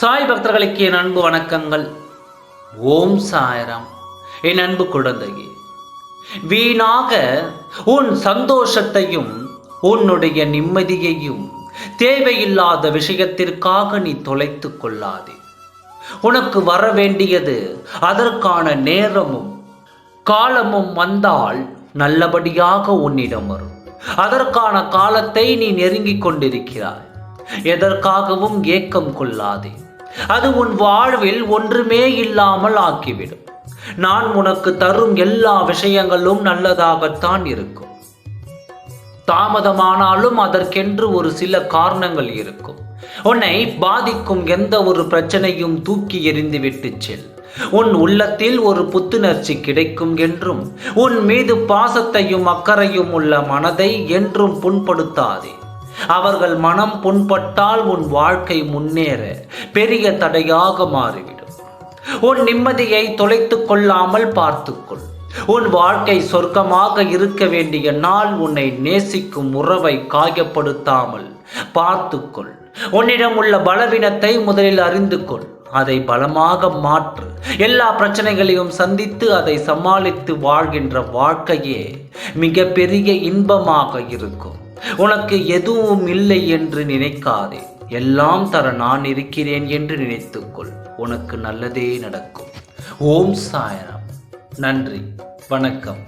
சாய் பக்தர்களுக்கு என் அன்பு வணக்கங்கள். ஓம் சாய்ராம். என் அன்பு குழந்தையே, வீணாக உன் சந்தோஷத்தையும் உன்னுடைய நிம்மதியையும் தேவையில்லாத விஷயத்திற்காக நீ தொலைத்து கொள்ளாதே. உனக்கு வர வேண்டியது அதற்கான நேரமும் காலமும் வந்தால் நல்லபடியாக உன்னிடம் வரும். அதற்கான காலத்தை நீ நெருங்கிக் கொண்டிருக்கிறாய். எதற்காகவும் ஏக்கம் கொள்ளாதே. அது உன் வாழ்வில் ஒன்றுமே இல்லாமல் ஆக்கிவிடும். நான் உனக்கு தரும் எல்லா விஷயங்களும் நல்லதாகத்தான் இருக்கும். தாமதமானாலும் அதற்கென்று ஒரு சில காரணங்கள் இருக்கும். உன்னை பாதிக்கும் எந்த ஒரு பிரச்சனையும் தூக்கி எறிந்துவிட்டு செல். உன் உள்ளத்தில் ஒரு புத்துணர்ச்சி கிடைக்கும் என்றும், உன் மீது பாசத்தையும் அக்கறையும் உள்ள மனதை என்றும் புண்படுத்தாதே. அவர்கள் மனம் புண்பட்டால் உன் வாழ்க்கை முன்னேற பெரிய தடையாக மாறிவிடும். உன் நிம்மதியை தொலைத்து கொள்ளாமல் பார்த்துக்கொள். உன் வாழ்க்கை சொர்க்கமாக இருக்க வேண்டிய நாள் உன்னை நேசிக்கும் உறவை காயப்படுத்தாமல் பார்த்துக்கொள். உன்னிடம் உள்ள பலவீனத்தை முதலில் அறிந்து கொள். அதை பலமாக மாற்று. எல்லா பிரச்சனைகளையும் சந்தித்து அதை சமாளித்து வாழ்கின்ற வாழ்க்கையே மிக பெரிய இன்பமாக இருக்கும். உனக்கு எதுவும் இல்லை என்று நினைக்காதே. எல்லாம் தர நான் இருக்கிறேன் என்று நினைத்துக்கொள். உனக்கு நல்லதே நடக்கும். ஓம் சாய்ராம். நன்றி, வணக்கம்.